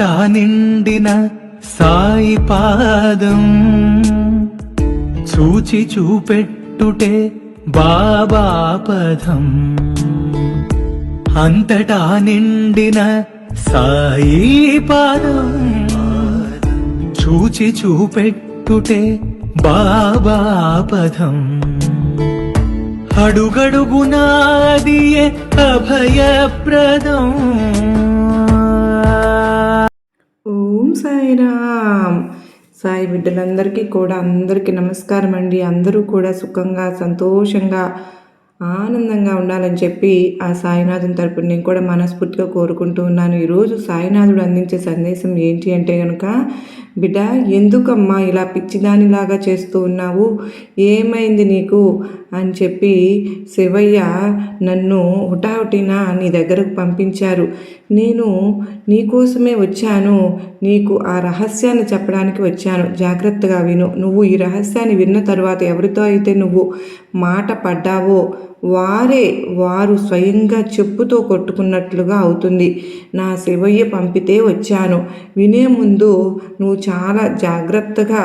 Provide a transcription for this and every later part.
నిండిన సాయి పాదం చూచి చూపెట్టుటే బాబా పదం. అంతటా నిండిన సాయి పాదం చూచి చూపెట్టుటే బాబా పదం. అడుగడుగునాదియే అభయప్రదం. ఓం సాయిరామ్. సాయి బిడ్డలందరికీ కూడా అందరికీ నమస్కారం అండి. అందరూ కూడా సుఖంగా సంతోషంగా ఆనందంగా ఉండాలని చెప్పి ఆ సాయినాథుని తరపున నేను కూడా మనస్ఫూర్తిగా కోరుకుంటూ ఉన్నాను. ఈరోజు సాయినాథుడు అందించే సందేశం ఏంటి అంటే కనుక, బిడ్డ ఎందుకమ్మా ఇలా పిచ్చిదానిలాగా చేస్తూ ఉన్నావు, ఏమైంది నీకు అని చెప్పి శివయ్య నన్ను హుటాహుటిన నీ దగ్గరకు పంపించారు. నేను నీకోసమే వచ్చాను, నీకు ఆ రహస్యాన్ని చెప్పడానికి వచ్చాను. జాగ్రత్తగా విను. నువ్వు ఈ రహస్యాన్ని విన్న తరువాత ఎవరితో అయితే నువ్వు మాట పడ్డావో వారు స్వయంగా చెప్పుతో కొట్టుకున్నట్లుగా అవుతుంది. నా శివయ్య పంపితే వచ్చాను. వినే ముందు నువ్వు చాలా జాగ్రత్తగా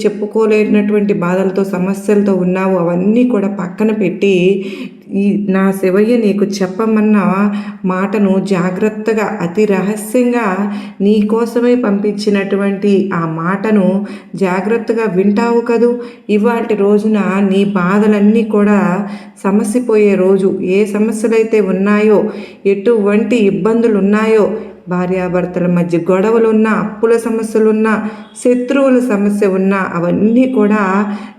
చెప్పుకోలేనటువంటి బాధలతో సమస్యలతో ఉన్నావు అవన్నీ కూడా పక్కన పెట్టి నా శివయ్య నీకు చెప్పమన్న మాటను జాగ్రత్తగా అతి రహస్యంగా నీ కోసమే పంపించినటువంటి ఆ మాటను జాగ్రత్తగా వింటావు కదూ. ఇవాటి రోజున నీ బాధలన్నీ కూడా సమసిపోయే రోజు. ఏ సమస్యలైతే ఉన్నాయో, ఎటువంటి ఇబ్బందులు ఉన్నాయో, భార్యాభర్తల మధ్య గొడవలున్నా, అప్పుల సమస్యలున్నా, శత్రువుల సమస్య ఉన్నా అవన్నీ కూడా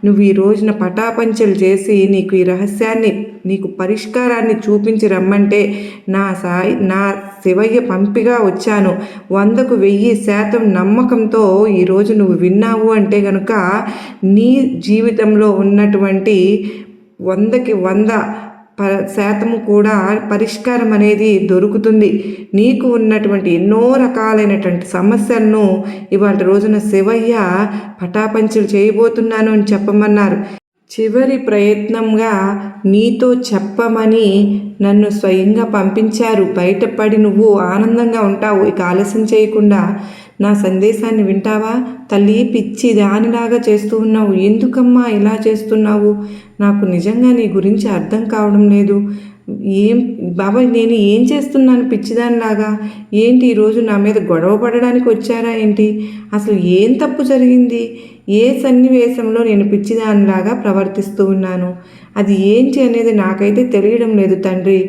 నువ్వు ఈ రోజున పటాపంచలు చేసి నీకు ఈ రహస్యాన్ని, నీకు పరిష్కారాన్ని చూపించి రమ్మంటే నా శివయ్య పంపిగా వచ్చాను. 100కు 1000% నమ్మకంతో ఈరోజు నువ్వు విన్నావు అంటే కనుక నీ జీవితంలో ఉన్నటువంటి 100కి 100% కూడా పరిష్కారం అనేది దొరుకుతుంది. నీకు ఉన్నటువంటి ఎన్నో రకాలైనటువంటి సమస్యలను ఇవాళ రోజున శివయ్య పటాపంచలు చేయబోతున్నాను అని చెప్పమన్నారు. చివరి ప్రయత్నంగా నీతో చెప్పమని నన్ను స్వయంగా పంపించారు. బయటపడి నువ్వు ఆనందంగా ఉంటావు. ఇక ఆలస్యం చేయకుండా నా సందేశాన్ని వింటావా? తల్లి, పిచ్చి దానిలాగా చేస్తూ ఉన్నావు. ఎందుకమ్మా ఇలా చేస్తున్నావు? నాకు నిజంగా నీ గురించి అర్థం కావడం లేదు. బాబాయ్, నేను ఏం చేస్తున్నాను పిచ్చిదానిలాగా? ఏంటి ఈరోజు నా మీద గొడవ పడడానికి వచ్చారా ఏంటి? అసలు ఏం తప్పు జరిగింది? ఏ సన్నివేశంలో నేను పిచ్చిదానిలాగా ప్రవర్తిస్తూ ఉన్నాను? అది ఏంటి అనేది నాకైతే తెలియడం లేదు తండ్రి,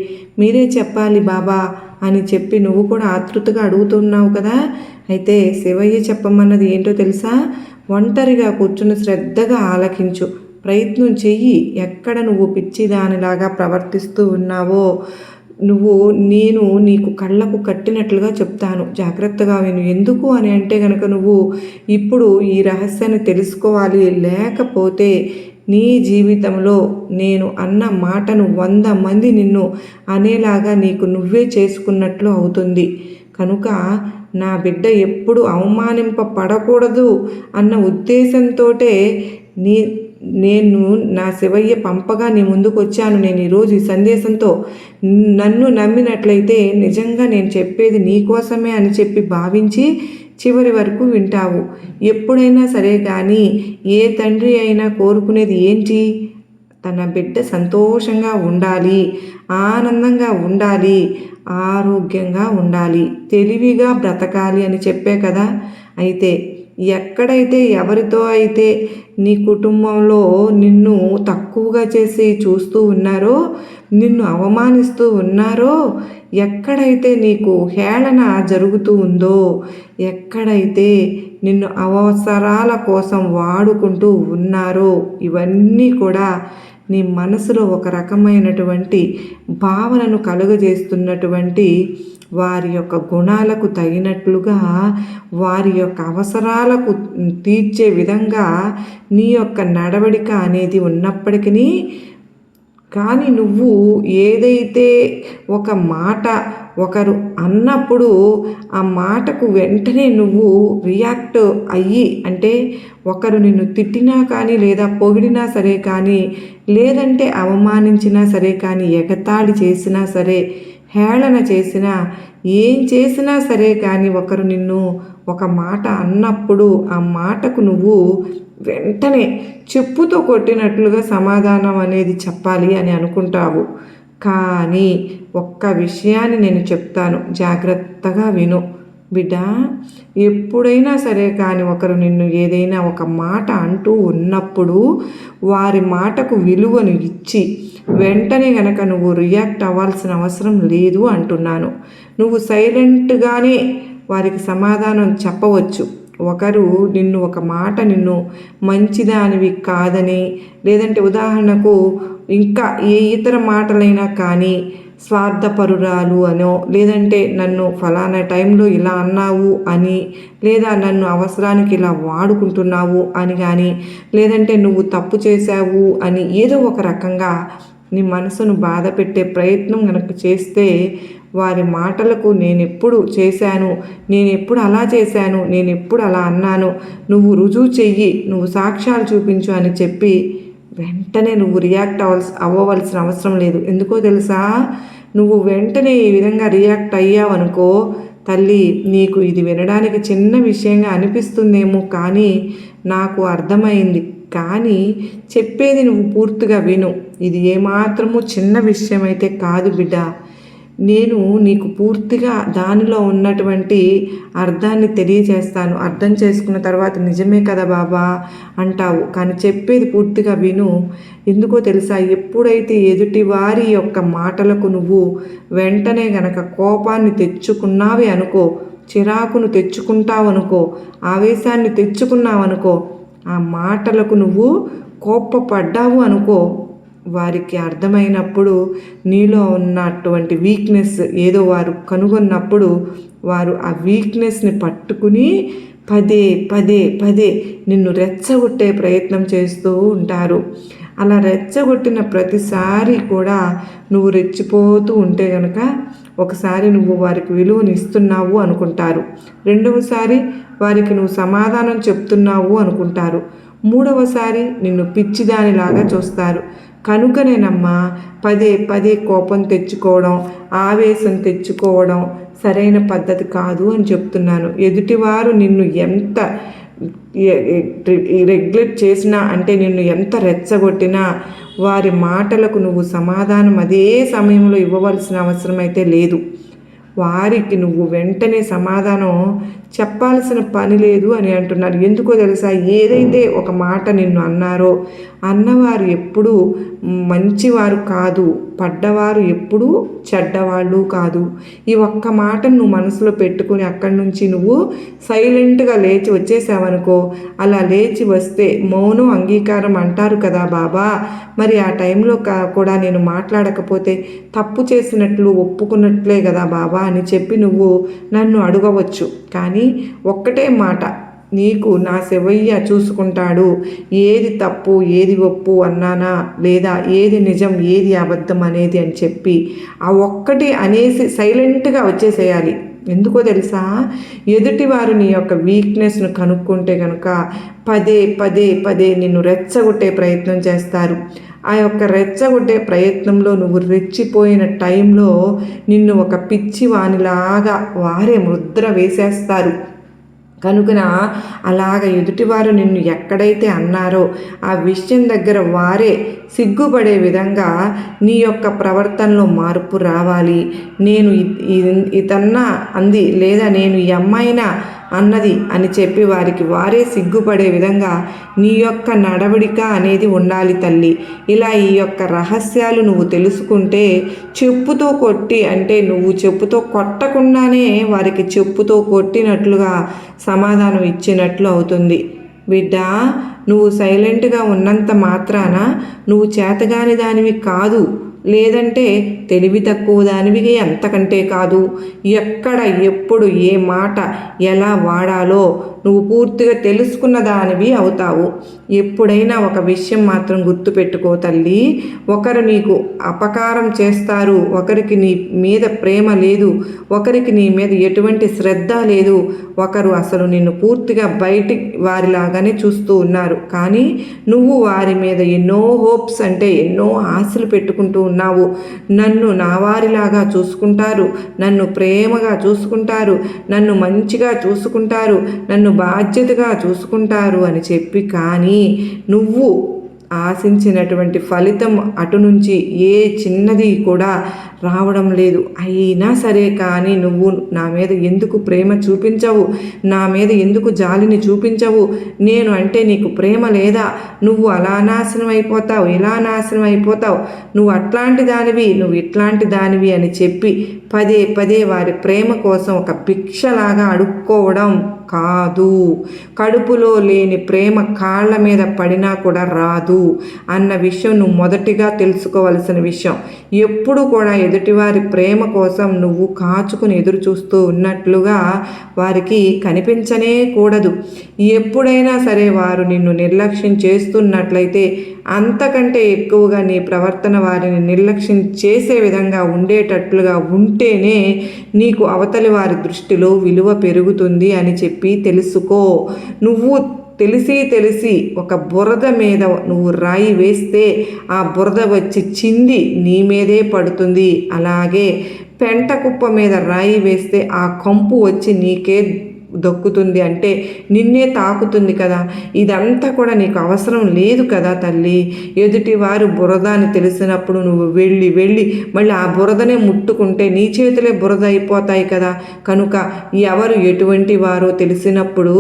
మీరే చెప్పాలి బాబా అని చెప్పి నువ్వు కూడా ఆతృతగా అడుగుతున్నావు కదా. అయితే శివయ్య చెప్పమన్నది ఏంటో తెలుసా? ఒంటరిగా కూర్చుని శ్రద్ధగా ఆలకించు, ప్రయత్నం చెయ్యి. ఎక్కడ నువ్వు పిచ్చిదానిలాగా ప్రవర్తిస్తూ ఉన్నావో నేను నీకు కళ్ళకు కట్టినట్లుగా చెప్తాను. జాగ్రత్తగా విను. ఎందుకు అని అంటే కనుక నువ్వు ఇప్పుడు ఈ రహస్యాన్ని తెలుసుకోవాలి. లేకపోతే నీ జీవితంలో నేను అన్న మాటను 100 మంది నిన్ను అనేలాగా నీకు నువ్వే చేసుకున్నట్లు అవుతుంది. కనుక నా బిడ్డ ఎప్పుడు అవమానింపబడకూడదు అన్న ఉద్దేశంతో నేను నా శివయ్య పంపగా నీ ముందుకు వచ్చాను. నేను ఈరోజు ఈ సందేశంతో నన్ను నమ్మినట్లయితే నిజంగా నేను చెప్పేది నీ కోసమే అని చెప్పి భావించి చివరి వరకు వింటావు. ఎప్పుడైనా సరే కానీ ఏ తండ్రి అయినా కోరుకునేది ఏంటి? తన బిడ్డ సంతోషంగా ఉండాలి, ఆనందంగా ఉండాలి, ఆరోగ్యంగా ఉండాలి, తెలివిగా బ్రతకాలి అని చెప్పే కదా. అయితే ఎక్కడైతే ఎవరితో అయితే నీ కుటుంబంలో నిన్ను తక్కువగా చేసి చూస్తూ ఉన్నారో, నిన్ను అవమానిస్తూ ఉన్నారో, ఎక్కడైతే నీకు హేళన జరుగుతూ ఉందో, ఎక్కడైతే నిన్ను అవసరాల కోసం వాడుకుంటూ ఉన్నారో, ఇవన్నీ కూడా నీ మనసులో ఒక రకమైనటువంటి భావనను కలుగజేస్తున్నటువంటి వారి యొక్క గుణాలకు తగినట్లుగా, వారి యొక్క అవసరాలకు తీర్చే విధంగా నీ యొక్క నడవడిక అనేది ఉన్నప్పటికీ కానీ నువ్వు ఏదైతే ఒక మాట ఒకరు అన్నప్పుడు ఆ మాటకు వెంటనే నువ్వు రియాక్ట్ అయ్యి, అంటే ఒకరు నిన్ను తిట్టినా కానీ, లేదా పొగిడినా సరే కానీ, లేదంటే అవమానించినా సరే కానీ, ఎగతాళి చేసినా సరే, హేళన చేసినా ఏం చేసినా సరే కానీ ఒకరు నిన్ను ఒక మాట అన్నప్పుడు ఆ మాటకు నువ్వు వెంటనే చెప్పుతో కొట్టినట్లుగా సమాధానం అనేది చెప్పాలి అని అనుకుంటావు. కానీ ఒక్క విషయాన్ని నేను చెప్తాను, జాగ్రత్తగా విను బిడ్డ. ఎప్పుడైనా సరే కానీ ఒకరు నిన్ను ఏదైనా ఒక మాట అంటూ ఉన్నప్పుడు వారి మాటకు విలువను ఇచ్చి వెంటనే గనక నువ్వు రియాక్ట్ అవ్వాల్సిన అవసరం లేదు అంటున్నాను. నువ్వు సైలెంట్గానే వారికి సమాధానం చెప్పవచ్చు. ఒకరు నిన్ను ఒక మాట నిన్ను మంచిదానివి కాదని, లేదంటే ఉదాహరణకు ఇంకా ఏ ఇతర మాటలైనా కానీ స్వార్థపరురాలు అనో, లేదంటే నన్ను ఫలానా టైంలో ఇలా అన్నావు అని, లేదా నన్ను అవసరానికి ఇలా వాడుకుంటున్నావు అని కానీ, లేదంటే నువ్వు తప్పు చేశావు అని ఏదో ఒక రకంగా నీ మనసును బాధ పెట్టే ప్రయత్నం కనుక చేస్తే వారి మాటలకు నేనెప్పుడు చేశాను, నేనెప్పుడు అలా చేశాను, నేనెప్పుడు అలా అన్నాను, నువ్వు రుజువు చెయ్యి, నువ్వు సాక్ష్యాలు చూపించు అని చెప్పి వెంటనే నువ్వు రియాక్ట్ అవ్వవలసిన అవసరం లేదు. ఎందుకో తెలుసా? నువ్వు వెంటనే ఈ విధంగా రియాక్ట్ అయ్యావనుకో తల్లి, నీకు ఇది వినడానికి చిన్న విషయంగా అనిపిస్తుందేమో, కానీ నాకు అర్థమైంది. కానీ చెప్పేది నువ్వు పూర్తిగా విను. ఇది ఏమాత్రము చిన్న విషయం అయితే కాదు బిడ్డ. నేను నీకు పూర్తిగా దానిలో ఉన్నటువంటి అర్థాన్ని తెలియజేస్తాను. అర్థం చేసుకున్న తర్వాత నిజమే కదా బాబా అంటావు, కానీ చెప్పేది పూర్తిగా విను. ఎందుకో తెలుసా? ఎప్పుడైతే ఎదుటి వారి యొక్క మాటలకు నువ్వు వెంటనే గనక కోపాన్ని తెచ్చుకున్నావే అనుకో, చిరాకును తెచ్చుకుంటావనుకో, ఆవేశాన్ని తెచ్చుకున్నావనుకో, ఆ మాటలకు నువ్వు కోపపడ్డావు అనుకో, వారికి అర్థమైనప్పుడు నీలో ఉన్నటువంటి వీక్నెస్ ఏదో వారు కనుగొన్నప్పుడు వారు ఆ వీక్నెస్ని పట్టుకుని పదే పదే పదే నిన్ను రెచ్చగొట్టే ప్రయత్నం చేస్తూ ఉంటారు. అలా రెచ్చగొట్టిన ప్రతిసారి కూడా నువ్వు రెచ్చిపోతూ ఉంటే కనుక ఒకసారి నువ్వు వారికి విలువను ఇస్తున్నావు అనుకుంటారు, రెండవసారి వారికి నువ్వు సమాధానం చెప్తున్నావు అనుకుంటారు, మూడవసారి నిన్ను పిచ్చిదానిలాగా చూస్తారు. కనుకనేనమ్మా పదే పదే కోపం తెచ్చుకోవడం, ఆవేశం తెచ్చుకోవడం సరైన పద్ధతి కాదు అని చెప్తున్నాను. ఎదుటివారు నిన్ను ఎంత రెగ్యులేట్ చేసినా, అంటే నిన్ను ఎంత రెచ్చగొట్టినా వారి మాటలకు నువ్వు సమాధానం అదే సమయంలో ఇవ్వవలసిన అవసరం అయితే లేదు. వారికి నువ్వు వెంటనే సమాధానం చెప్పాల్సిన పని లేదు అని అంటున్నారు. ఎందుకో తెలుసా? ఏదైతే ఒక మాట నిన్ను అన్నారో అన్నవారు ఎప్పుడూ మంచివారు కాదు, పడ్డవారు ఎప్పుడూ చెడ్డవాళ్ళు కాదు. ఈ ఒక్క మాటను నువ్వు మనసులో పెట్టుకుని అక్కడి నుంచి నువ్వు సైలెంట్గా లేచి వచ్చేసావనుకో, అలా లేచి వస్తే మౌనం అంగీకారం అంటారు కదా బాబా. మరి ఆ టైంలో కూడా నేను మాట్లాడకపోతే తప్పు చేసినట్లు ఒప్పుకున్నట్లే కదా బాబా అని చెప్పి నువ్వు నన్ను అడగవచ్చు. కానీ ఒక్కటే మాట, నీకు నా శివయ్య చూసుకుంటాడు, ఏది తప్పు ఏది ఒప్పు అన్నానా, లేదా ఏది నిజం ఏది అబద్ధం అనేది అని చెప్పి ఆ ఒక్కటి అనేసి సైలెంట్గా వచ్చేసేయాలి. ఎందుకో తెలుసా? ఎదుటివారు నీ యొక్క వీక్నెస్ను కనుక్కుంటే కనుక పదే పదే పదే నిన్ను రెచ్చగొట్టే ప్రయత్నం చేస్తారు. ఆ యొక్క రెచ్చగొట్టే ప్రయత్నంలో నువ్వు రెచ్చిపోయిన టైంలో నిన్ను ఒక పిచ్చివానిలాగా వారే ముద్ర వేసేస్తారు. కనుకన అలాగ ఎదుటివారు నిన్ను ఎక్కడైతే అన్నారో ఆ విషయం దగ్గర వారే సిగ్గుపడే విధంగా నీ యొక్క ప్రవర్తనలో మార్పు రావాలి. నేను ఇతన్నా అంది, లేదా నేను ఈ అమ్మాయినా అన్నది అని చెప్పి వారికి వారే సిగ్గుపడే విధంగా నీ యొక్క నడవడిక అనేది ఉండాలి తల్లి. ఇలా ఈ యొక్క రహస్యాలు నువ్వు తెలుసుకుంటే చెప్పుతో కొట్టి, అంటే నువ్వు చెప్పుతో కొట్టకుండానే వారికి చెప్పుతో కొట్టినట్లుగా సమాధానం ఇచ్చినట్లు అవుతుంది. బిడ్డ, నువ్వు సైలెంట్గా ఉన్నంత మాత్రాన నువ్వు చేతగాని దానివి కాదు, లేదంటే తెలివి తక్కువ దానివి అంతకంటే కాదు. ఎక్కడ ఎప్పుడు ఏ మాట ఎలా వాడాలో నువ్వు పూర్తిగా తెలుసుకున్న దానివి అవుతావు. ఎప్పుడైనా ఒక విషయం మాత్రం గుర్తుపెట్టుకో తల్లి, ఒకరు నీకు అపకారం చేస్తారు, ఒకరికి నీ మీద ప్రేమ లేదు, ఒకరికి నీ మీద ఎటువంటి శ్రద్ధ లేదు, ఒకరు అసలు నిన్ను పూర్తిగా బయటి వారిలాగానే చూస్తూ ఉన్నారు. కానీ నువ్వు వారి మీద ఎన్నో హోప్స్ అంటే ఎన్నో ఆశలు పెట్టుకుంటూ ఉన్నావు. నన్ను నా వారిలాగా చూసుకుంటారు, నన్ను ప్రేమగా చూసుకుంటారు, నన్ను మంచిగా చూసుకుంటారు, నన్ను బాధ్యతగా చూసుకుంటారు అని చెప్పి, కానీ నువ్వు ఆశించినటువంటి ఫలితం అటు నుంచి ఏ చిన్నది కూడా రావడం లేదు. అయినా సరే కానీ నువ్వు నా మీద ఎందుకు ప్రేమ చూపించవు, నా మీద ఎందుకు జాలిని చూపించవు, నేను అంటే నీకు ప్రేమ లేదా, నువ్వు అలా నాశనం అయిపోతావు, ఇలా నాశనం అయిపోతావు, నువ్వు అట్లాంటి దానివి, నువ్వు ఇట్లాంటి దానివి అని చెప్పి పదే పదే వారి ప్రేమ కోసం ఒక భిక్షలాగా అడుక్కోవడం కాదు. కడుపులో లేని ప్రేమ కాళ్ళ మీద పడినా కూడా రాదు అన్న విషయం నువ్వు మొదటిగా తెలుసుకోవలసిన విషయం. ఎప్పుడు కూడా ఎదుటివారి ప్రేమ కోసం నువ్వు కాచుకుని ఎదురు చూస్తూ ఉన్నట్లుగా వారికి కనిపించనే కూడదు. ఎప్పుడైనా సరే వారు నిన్ను నిర్లక్ష్యం చేస్తున్నట్లయితే అంతకంటే ఎక్కువగా నీ ప్రవర్తన వారిని నిర్లక్ష్యం చేసే విధంగా ఉండేటట్లుగా ఉంటేనే నీకు అవతలి వారి దృష్టిలో విలువ పెరుగుతుంది అని చెప్పి తెలుసుకో. నువ్వు తెలిసి ఒక బురద మీద నువ్వు రాయి వేస్తే ఆ బురద వచ్చి చింది నీ మీదే పడుతుంది. అలాగే పెంట కుప్ప మీద రాయి వేస్తే ఆ కంపు వచ్చి నీకే దొక్కుతుంది, అంటే నిన్నే తాకుతుంది కదా. ఇదంతా కూడా నీకు అవసరం లేదు కదా తల్లి. ఎదుటివారు బురద అని తెలిసినప్పుడు నువ్వు వెళ్ళి మళ్ళీ ఆ బురదనే ముట్టుకుంటే నీ చేతులే బురద అయిపోతాయి కదా. కనుక ఎవరు ఎటువంటి వారో తెలిసినప్పుడు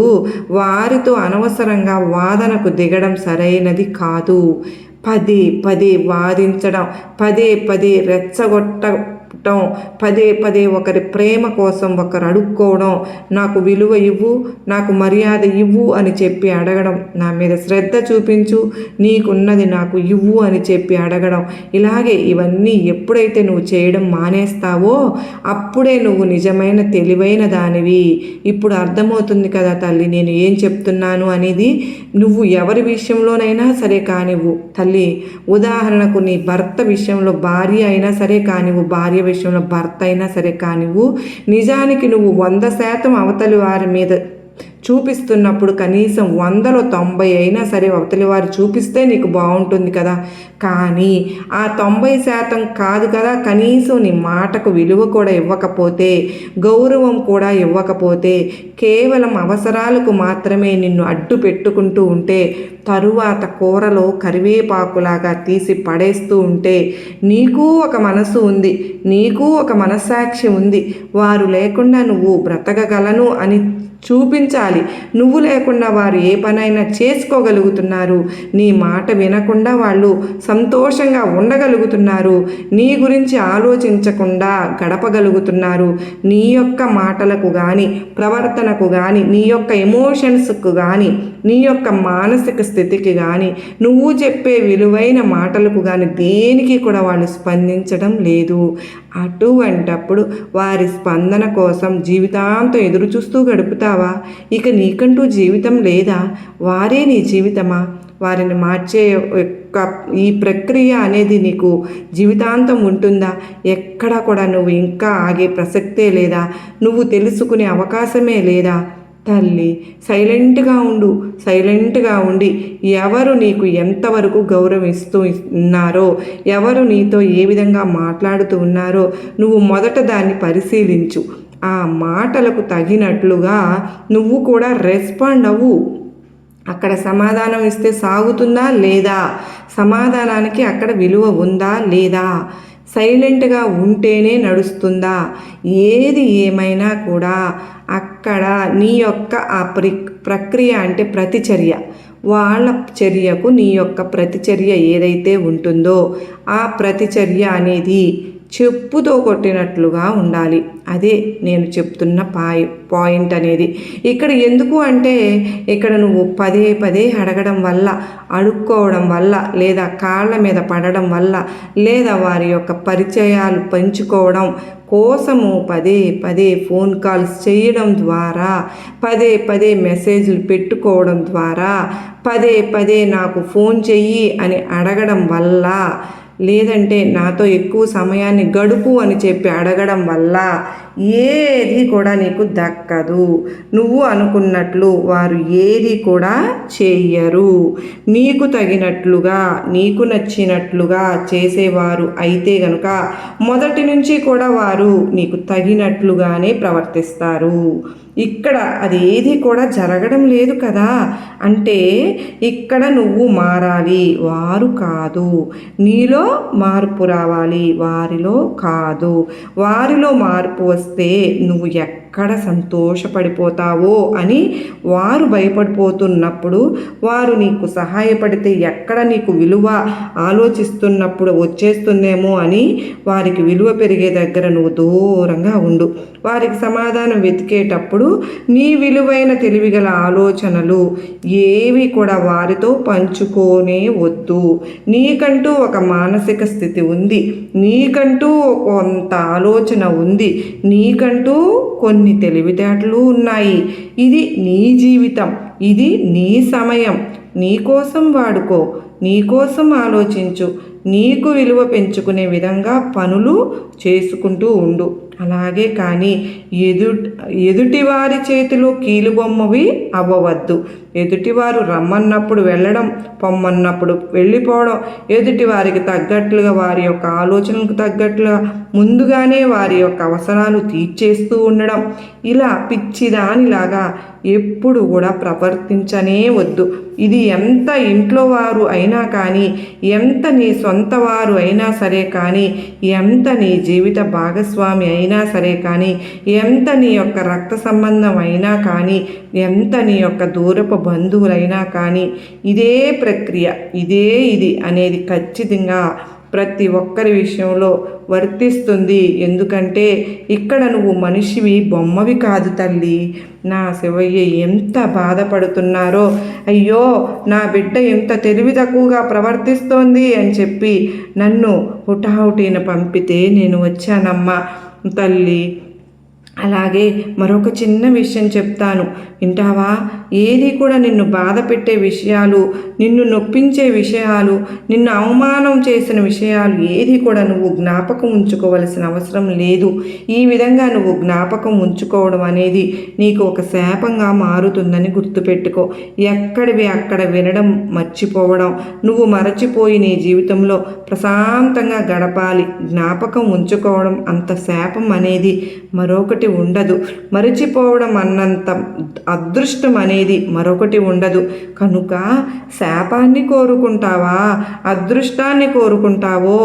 వారితో అనవసరంగా వాదనకు దిగడం సరైనది కాదు. పదే పదే వాదించడం, పదే పదే రెచ్చగొట్టడం, పదే పదే ఒకరి ప్రేమ కోసం ఒకరు అడుక్కోవడం, నాకు విలువ ఇవ్వు, నాకు మర్యాద ఇవ్వు అని చెప్పి అడగడం, నా మీద శ్రద్ధ చూపించు, నీకున్నది నాకు ఇవ్వు అని చెప్పి అడగడం, ఇలాగే ఇవన్నీ ఎప్పుడైతే నువ్వు చేయడం మానేస్తావో అప్పుడే నువ్వు నిజమైన తెలివైన దానివి. ఇప్పుడు అర్థమవుతుంది కదా తల్లి నేను ఏం చెప్తున్నాను అనేది. నువ్వు ఎవరి విషయంలోనైనా సరే కానివ్వు తల్లి, ఉదాహరణకు నీ భర్త విషయంలో భార్య అయినా సరే కానివ్వు, భార్య విషయంలో భర్త అయినా సరే కానివ్వు, నిజానికి నువ్వు 100% అవతలి వారి మీద చూపిస్తున్నప్పుడు కనీసం 100లో 90 అయినా సరే అవతలి వారు చూపిస్తే నీకు బాగుంటుంది కదా. కానీ ఆ 90% కాదు కదా, కనీసం నీ మాటకు విలువ కూడా ఇవ్వకపోతే, గౌరవం కూడా ఇవ్వకపోతే, కేవలం అవసరాలకు మాత్రమే నిన్ను అడ్డు పెట్టుకుంటూ ఉంటే, తరువాత కూరలో కరివేపాకులాగా తీసి పడేస్తూ ఉంటే, నీకు ఒక మనసు ఉంది, నీకు ఒక మనస్సాక్షి ఉంది, వారు లేకుండా నువ్వు బ్రతకగలను అని చూపించాలి. నువ్వు లేకుండా వారు ఏ పనైనా చేసుకోగలుగుతున్నారు, నీ మాట వినకుండా వాళ్ళు సంతోషంగా ఉండగలుగుతున్నారు, నీ గురించి ఆలోచించకుండా గడపగలుగుతున్నారు. నీ యొక్క మాటలకు కానీ, ప్రవర్తనకు కానీ, నీ యొక్క ఎమోషన్స్కు కానీ, నీ యొక్క మానసిక స్థితికి కానీ, నువ్వు చెప్పే విలువైన మాటలకు కానీ దేనికి కూడా వాళ్ళు స్పందించడం లేదు. అటువంటప్పుడు వారి స్పందన కోసం జీవితాంతం ఎదురు చూస్తూ గడుపుతావా? ఇక నీకంటూ జీవితం లేదా? వారే నీ జీవితమా? వారిని మార్చే యొక్క ఈ ప్రక్రియ అనేది నీకు జీవితాంతం ఉంటుందా? ఎక్కడా కూడా నువ్వు ఇంకా ఆగే ప్రసక్తే లేదా? నువ్వు తెలుసుకునే అవకాశమే లేదా? తల్లి సైలెంట్గా ఉండి ఎవరు నీకు ఎంతవరకు గౌరవిస్తూ ఉన్నారో, ఎవరు నీతో ఏ విధంగా మాట్లాడుతూ ఉన్నారో నువ్వు మొదట దాన్ని పరిశీలించు. ఆ మాటలకు తగినట్లుగా నువ్వు కూడా రెస్పాండ్ అవ్వు. అక్కడ సమాధానం ఇస్తే సాగుతుందా లేదా? సమాధానానికి అక్కడ విలువ ఉందా లేదా? సైలెంట్గా ఉంటేనే నడుస్తుందా? ఏది ఏమైనా కూడా అక్కడ నీ యొక్క ఆ ప్రక్రియ అంటే ప్రతిచర్య, వాళ్ళ చర్యకు నీ యొక్క ప్రతిచర్య ఏదైతే ఉంటుందో ఆ ప్రతిచర్య అనేది చెప్పుతో కొట్టినట్లుగా ఉండాలి. అదే నేను చెప్తున్న పాయింట్ అనేది. ఇక్కడ ఎందుకు అంటే, ఇక్కడ నువ్వు పదే పదే అడగడం వల్ల, అడుక్కోవడం వల్ల, లేదా కాళ్ళ మీద పడడం వల్ల, లేదా వారి యొక్క పరిచయాలు పంచుకోవడం కోసము పదే పదే ఫోన్ కాల్స్ చేయడం ద్వారా, పదే పదే మెసేజ్లు పెట్టుకోవడం ద్వారా, పదే పదే నాకు ఫోన్ చెయ్యి అని అడగడం వల్ల, లేదంటే నాతో ఎక్కువ సమయాన్ని గడుపు అని చెప్పి అడగడం వల్ల ఏది కూడా నీకు దక్కదు. నువ్వు అనుకున్నట్లు వారు ఏది కూడా చెయ్యరు. నీకు తగినట్లుగా, నీకు నచ్చినట్లుగా చేసేవారు అయితే గనుక మొదటి నుంచి కూడా వారు నీకు తగినట్లుగానే ప్రవర్తిస్తారు. ఇక్కడ అది ఏది కూడా జరగడం లేదు కదా అంటే ఇక్కడ నువ్వు మారాలి, వారు కాదు. నీలో మార్పు రావాలి, వారిలో కాదు. వారిలో మార్పు వస్తే నువ్వు ఎక్కడ సంతోషపడిపోతావో అని వారు భయపడిపోతున్నప్పుడు, వారు నీకు సహాయపడితే ఎక్కడ నీకు విలువ ఆలోచిస్తున్నప్పుడు వచ్చేస్తుందేమో అని వారికి విలువ పెరిగే దగ్గర నువ్వు దూరంగా ఉండు. వారికి సమాధానం వెతికేటప్పుడు నీ విలువైన తెలివిగల ఆలోచనలు ఏవి కూడా వారితో పంచుకోనే వద్దు. నీకంటూ ఒక మానసిక స్థితి ఉంది, నీకంటూ కొంత ఆలోచన ఉంది, నీకంటూ కొన్ని తెలివితేటలు ఉన్నాయి. ఇది నీ జీవితం, ఇది నీ సమయం. నీకోసం వాడుకో, నీకోసం ఆలోచించు, నీకు విలువ పెంచుకునే విధంగా పనులు చేసుకుంటూ ఉండు. అలాగే కానీ ఎదుటివారి చేతిలో కీలుబొమ్మవి అవ్వవద్దు. ఎదుటివారు రమ్మన్నప్పుడు వెళ్ళడం, పొమ్మన్నప్పుడు వెళ్ళిపోవడం, ఎదుటివారికి తగ్గట్లుగా వారి యొక్క ఆలోచనలకు తగ్గట్లుగా ముందుగానే వారి యొక్క అవసరాలు తీర్చేస్తూ ఉండడం, ఇలా పిచ్చిదానిలాగా ఎప్పుడు కూడా ప్రవర్తించనే వద్దు. ఇది ఎంత ఇంట్లో వారు అయినా కానీ, ఎంత నీ సొంత వారు అయినా సరే కానీ, ఎంత నీ జీవిత భాగస్వామి అయినా సరే కానీ, ఎంత నీ యొక్క రక్త సంబంధం అయినా కానీ, ఎంత నీ యొక్క దూరపు బంధువులైనా కానీ, ఇదే ప్రక్రియ, ఇది అనేది ఖచ్చితంగా ప్రతి ఒక్కరి విషయంలో వర్తిస్తుంది. ఎందుకంటే ఇక్కడ నువ్వు మనిషివి, బొమ్మవి కాదు తల్లి. నా శివయ్య ఎంత బాధపడుతున్నారో, అయ్యో నా బిడ్డ ఎంత తెలివి తక్కువగా ప్రవర్తిస్తోంది అని చెప్పి నన్ను హుటాహుటిన పంపితే నేను వచ్చానమ్మా తల్లి. అలాగే మరొక చిన్న విషయం చెప్తాను, వింటావా? ఏది కూడా నిన్ను బాధ పెట్టే విషయాలు, నిన్ను నొప్పించే విషయాలు, నిన్ను అవమానం చేసిన విషయాలు ఏది కూడా నువ్వు జ్ఞాపకం ఉంచుకోవలసిన అవసరం లేదు. ఈ విధంగా నువ్వు జ్ఞాపకం ఉంచుకోవడం అనేది నీకు ఒక శాపంగా మారుతుందని గుర్తుపెట్టుకో. ఎక్కడివి అక్కడ వినడం మర్చిపోవడం, నువ్వు మరచిపోయి నీ జీవితంలో ప్రశాంతంగా గడపాలి. జ్ఞాపకం ఉంచుకోవడం అంత శాపం అనేది మరొకటి ఉండదు. మరచిపోవడం అన్నంత అదృష్టం అనేది మరొకటి ఉండదు. కనుక శాపాన్ని కోరుకుంటావా, అదృష్టాన్ని కోరుకుంటావో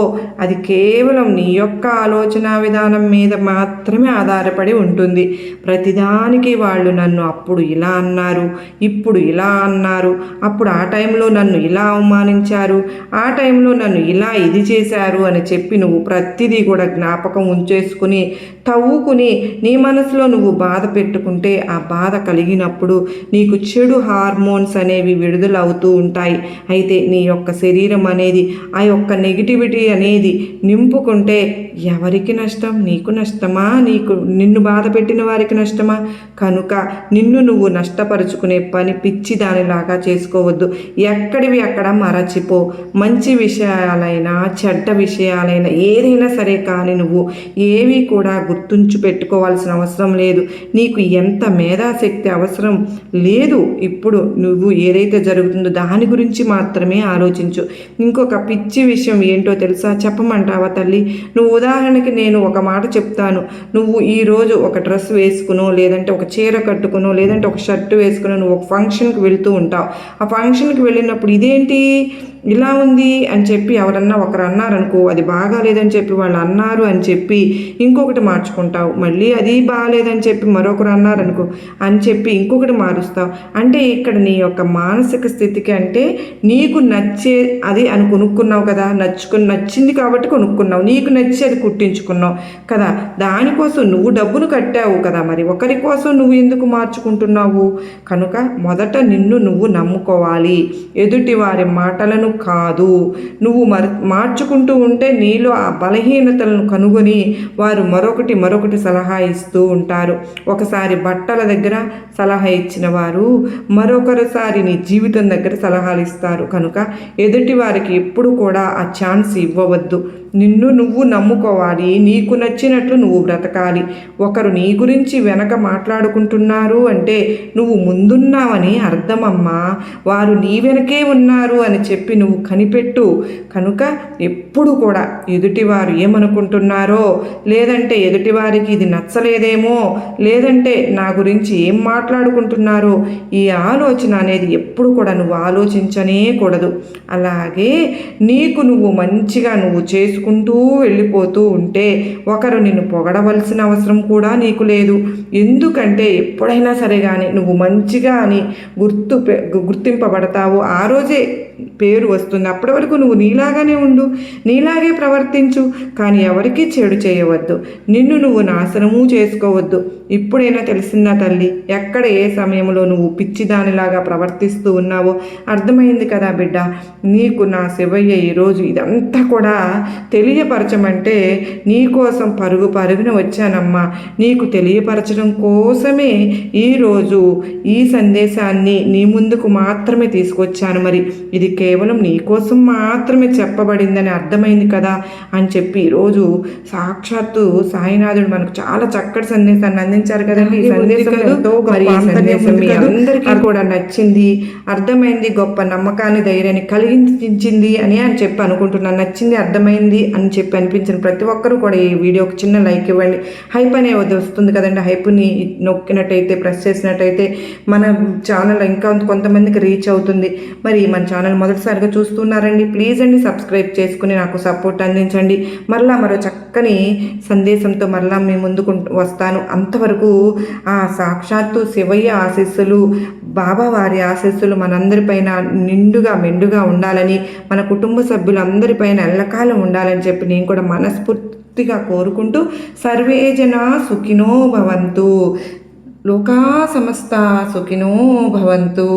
అది కేవలం నీ యొక్క ఆలోచన విధానం మీద మాత్రమే ఆధారపడి ఉంటుంది. ప్రతిదానికి వాళ్ళు నన్ను అప్పుడు ఇలా అన్నారు, ఇప్పుడు ఇలా అన్నారు, అప్పుడు ఆ టైంలో నన్ను ఇలా అవమానించారు, ఆ టైంలో నన్ను ఇలా ఇది చేశారు అని చెప్పి నువ్వు ప్రతిదీ కూడా జ్ఞాపకం ఉంచేసుకుని తవ్వుకుని నీ మనసులో నువ్వు బాధ పెట్టుకుంటే ఆ బాధ కలిగినప్పుడు నీకు చెడు హార్మోన్స్ అనేవి విడుదల అవుతూ ఉంటాయి. అయితే నీ యొక్క శరీరం అనేది ఆ యొక్క నెగిటివిటీ అనేది నింపుకుంటే ఎవరికి నష్టం? నీకు నష్టమా? నిన్ను బాధ పెట్టిన వారికి నష్టమా? కనుక నిన్ను నువ్వు నష్టపరుచుకునే పని పిచ్చి దానిలాగా చేసుకోవద్దు. ఎక్కడివి అక్కడ మరచిపో. మంచి విషయాలైనా చెడ్డ విషయాలైనా ఏదైనా సరే కానీ నువ్వు ఏవి కూడా గుర్తుంచి పెట్టుకోవాల్సిన అవసరం లేదు. నీకు ఎంత మేధాశక్తి అవసరం లేదు. ఇప్పుడు నువ్వు ఏదైతే జరుగుతుందో దాని గురించి మాత్రమే ఆలోచించు. ఇంకొక పిచ్చి విషయం ఏంటో తెలుసా? చెప్పమంటావా తల్లి? నువ్వు ఉదాహరణకి నేను ఒక మాట చెప్తాను. నువ్వు ఈరోజు ఒక డ్రెస్ వేసుకునో, లేదంటే ఒక చీర కట్టుకునో, లేదంటే ఒక షర్టు వేసుకునో నువ్వు ఒక ఫంక్షన్కి వెళుతూ ఉంటావు. ఆ ఫంక్షన్కి వెళ్ళినప్పుడు ఇదేంటి ఇలా ఉంది అని చెప్పి ఎవరన్నా ఒకరు అన్నారనుకో, అది బాగా లేదని చెప్పి వాళ్ళు అన్నారు అని చెప్పి ఇంకొకటి మార్చుకుంటావు. మళ్ళీ అది అది బాగాలేదని చెప్పి మరొకరు అన్నారనుకో అని చెప్పి ఇంకొకటి మారుస్తావు. అంటే ఇక్కడ నీ యొక్క మానసిక స్థితికి అంటే నీకు నచ్చే అది అని కొనుక్కున్నావు కదా, నచ్చింది కాబట్టి కొనుక్కున్నావు, నీకు నచ్చి అది కుట్టించుకున్నావు కదా, దానికోసం నువ్వు డబ్బులు కట్టావు కదా, మరి ఒకరి కోసం నువ్వు ఎందుకు మార్చుకుంటున్నావు? కనుక మొదట నిన్ను నువ్వు నమ్ముకోవాలి, ఎదుటి వారి మాటలను కాదు. నువ్వు మార్చుకుంటూ ఉంటే నీలో ఆ బలహీనతలను కనుగొని వారు మరొకటి సలహా ఇస్తూ ఉంటారు. ఒకసారి బట్టల దగ్గర సలహా ఇచ్చిన వారు మరొకసారి నీ జీవితం దగ్గర సలహాలు ఇస్తారు. కనుక ఎదుటి వారికి ఎప్పుడు కూడా ఆ ఛాన్స్ ఇవ్వవద్దు. నిన్ను నువ్వు నమ్ముకోవాలి, నీకు నచ్చినట్లు నువ్వు బ్రతకాలి. ఒకరు నీ గురించి వెనక మాట్లాడుకుంటున్నారు అంటే నువ్వు ముందున్నావని అర్థమమ్మా. వారు నీ వెనకే ఉన్నారు అని చెప్పి నువ్వు కనిపెట్టు. కనుక ఎప్పుడు కూడా ఎదుటివారు ఏమనుకుంటున్నారో, లేదంటే ఎదుటివారికి ఇది నచ్చలేదేమో, లేదంటే నా గురించి ఏం మాట్లాడుకుంటున్నారో, ఈ ఆలోచన అనేది ఎప్పుడు కూడా నువ్వు ఆలోచించనే కూడదు. అలాగే నీకు నువ్వు మంచిగా నువ్వు చేసుకుంటూ వెళ్ళిపోతూ ఉంటే ఒకరు నిన్ను పొగడవలసిన అవసరం కూడా నీకు లేదు. ఎందుకంటే ఎప్పుడైనా సరే కానీ నువ్వు మంచిగా అని గుర్తింపబడతావు, ఆ రోజే పేరు వస్తుంది. అప్పటి వరకు నువ్వు నీలాగానే ఉండు, నీలాగే ప్రవర్తించు, కానీ ఎవరికీ చెడు చేయవద్దు, నిన్ను నువ్వు నాశనము చేసుకోవద్దు. ఇప్పుడైనా తెలిసిందా తల్లి, ఎక్కడ ఏ సమయంలో నువ్వు పిచ్చిదానిలాగా ప్రవర్తిస్తూ ఉన్నావో అర్థమైంది కదా బిడ్డ. నీకు నా శివయ్య ఈరోజు ఇదంతా కూడా తెలియపరచమంటే నీకోసం పరుగున వచ్చానమ్మా. నీకు తెలియపరచడం కోసమే ఈరోజు ఈ సందేశాన్ని నీ ముందుకు మాత్రమే తీసుకొచ్చాను. మరి ఇది కేవలం నీ కోసం మాత్రమే చెప్పబడిందని అర్థమైంది కదా అని చెప్పి ఈరోజు సాక్షాత్తు సాయినాథుడు మనకు చాలా చక్కటి సందేశాన్ని అందించారు కదండి. ఈ సందేశం అందరికీ కూడా నచ్చింది, అర్థమైంది, గొప్ప నమ్మకాన్ని ధైర్యాన్ని కలిగించింది అని చెప్పి అనుకుంటున్నాను. నచ్చింది, అర్థమైంది అని చెప్పి అనిపించిన ప్రతి ఒక్కరూ కూడా ఈ వీడియోకి చిన్న లైక్ ఇవ్వండి. హైప్ అనేది వస్తుంది కదండి, హైప్ని నొక్కినట్టయితే ప్రెస్ చేసినట్టయితే మన ఛానల్ ఇంకా కొంతమందికి రీచ్ అవుతుంది. మరి మన ఛానల్ మొదటిసారిగా చూస్తున్నారండి, ప్లీజ్ అండి సబ్స్క్రైబ్ చేసుకుని నాకు సపోర్ట్ అందించండి. మరో చక్కని సందేశంతో మరలా మీ ముందుకు వస్తాను. అంతవరకు ఆ సాక్షాత్తు శివయ్య ఆశీస్సులు, బాబా వారి ఆశీస్సులు మనందరిపైన నిండుగా మెండుగా ఉండాలని, మన కుటుంబ సభ్యులందరిపైన ఎల్లకాలం ఉండాలని చెప్పి నేను కూడా మనస్ఫూర్తిగా కోరుకుంటూ సర్వే జనా సుఖినో భవంతు, లోకా సమస్త సుఖినో భవంతు.